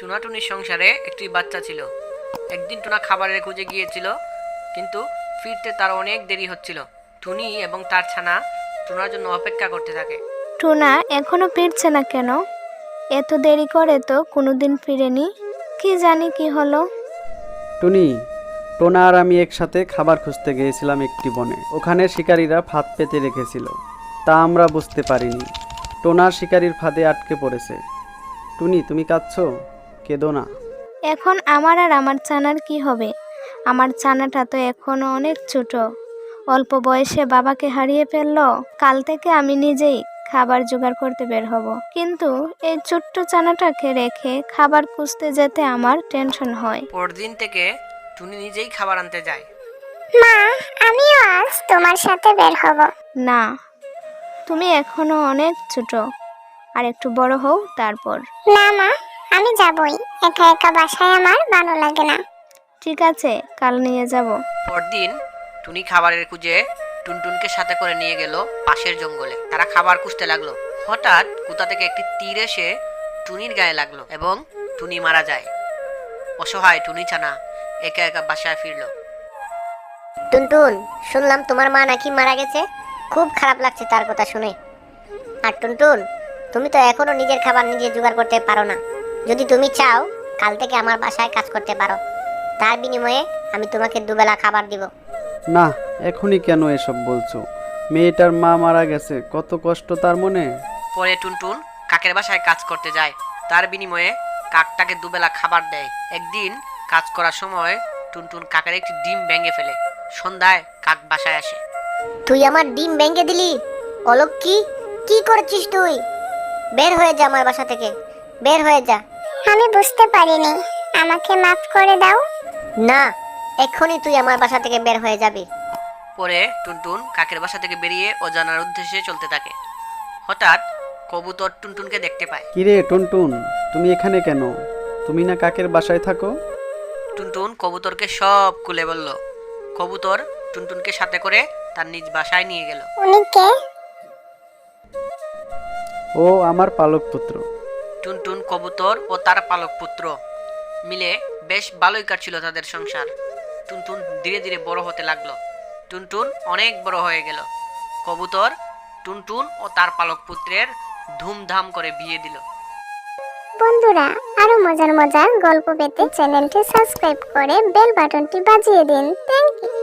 টুনাটুনির সংসারে একটি বাচ্চা ছিল। একদিন টুনা খাবারের খুঁজে গিয়েছিল, কিন্তু ফিরতে তার অনেক দেরি হচ্ছিল। টুনি এবং তার ছানা টুনার জন্য অপেক্ষা করতে থাকে। টুনা এখনো ফিরছে না কেন? এত দেরি করে তো কোনোদিন ফিরেনি। কি জানি কি হলো। টুনি, টোনা আর আমি একসাথে খাবার খুঁজতে গিয়েছিলাম একটি বনে। ওখানে শিকারীরা ফাঁদ পেতে রেখেছিল, তা আমরা বুঝতে পারিনি। টোনা শিকারীর ফাঁদে আটকে পড়েছে। টুনি, তুমি কাঁদছো? কেঁদো না। এখন আমার আর আমার ছানার কি হবে? আমার ছানাটা তো এখনো অনেক ছোট, অল্প বয়সে বাবাকে হারিয়ে ফেললো। কাল থেকে আমি নিজেই খাবার জোগাড় করতে বের হব, কিন্তু এই ছোট্ট ছানাটাকে রেখে খাবার খুঁজতে যেতে আমার টেনশন হয়। পরদিন থেকে টুনি নিজেই খাবার আনতে যায়। মা, আমিও আজ তোমার সাথে বের হব। না, তুমি এখনো অনেক ছোট, আর একটু বড় হও তারপর। না মা, আমি যাবই। একা একা বাসায় আমার ভালো লাগে না। ঠিক আছে, কাল নিয়ে যাব। পরদিন টুনি খাবারের খুঁজে টুনটুনকে সাথে করে নিয়ে গেল পাশের জঙ্গলে। তারা খাবার খুঁজতে লাগলো। হঠাৎ কোথা থেকে একটি তীর এসে টুনির গায়ে লাগলো এবং টুনি মারা যায়। অসহায় টুনি ছানা একা একা বাসায় ফিরল। টুনটুন, শুনলাম তোমার মা নাকি মারা গেছে। খুব খারাপ লাগছে তার কথা শুনে। আর টুনটুন, তুমি তো এখনো নিজের খাবার নিজে জোগাড় করতে পারো না। যদি তুমি চাও, কাল থেকে আমার বাসায় কাজ করতে পারো। তার বিনিময়ে আমি তোমাকে দুবেলা খাবার দিব। না, এখনই কেন এসব বলছো? মেয়েটার মা মারা গেছে, কত কষ্ট তার মনে। পরে টুনটুন কাকের বাসায় কাজ করতে যায়। তার বিনিময়ে কাকটাকে দুবেলা খাবার দেয়। একদিন কাজ করার সময় টুনটুন কাকের একটি ডিম ভেঙে ফেলে। সন্ধ্যায় কাক বাসায় আসে। তুই আমার ডিম ভেঙে দিলি? অলক্ষী, কি করেছিস তুই? বের হয়ে যা আমার বাসা থেকে, বের হয়ে যা। আমি বুঝতে পারিনি, আমাকে মাফ করে দাও। না, এক্ষুনি তুই আমার বাসা থেকে বের হয়ে যাবি। পরে টুনটুন কাকের বাসা থেকে বেরিয়ে অজানার উদ্দেশ্যে চলতে থাকে। হঠাৎ কবুতর টুনটুনকে দেখতে পায়। কিরে টুনটুন, তুমি এখানে কেন? তুমি না কাকের বাসায় থাকো? টুনটুন কবুতরকে সব খুলে বলল। কবুতর টুনটুনকে সাথে করে তার নিজ বাসায় নিয়ে গেল। উনি কে? ও আমার পালক পুত্র। টুনটুন, কবুতর ও তার পালক পুত্র মিলে বেশ ভালোই কাটছিল তাদের সংসার। টুনটুন ধীরে ধীরে বড় হতে লাগলো। টুনটুন অনেক বড় হয়ে গেল। কবুতর টুনটুন ও তার পালক পুত্রের ধুমধাম করে বিয়ে দিল। বন্ধুরা, আরো মজার মজার গল্প পেতে চ্যানেলটি সাবস্ক্রাইব করে বেল বাটনটি বাজিয়ে দিন। Thank you.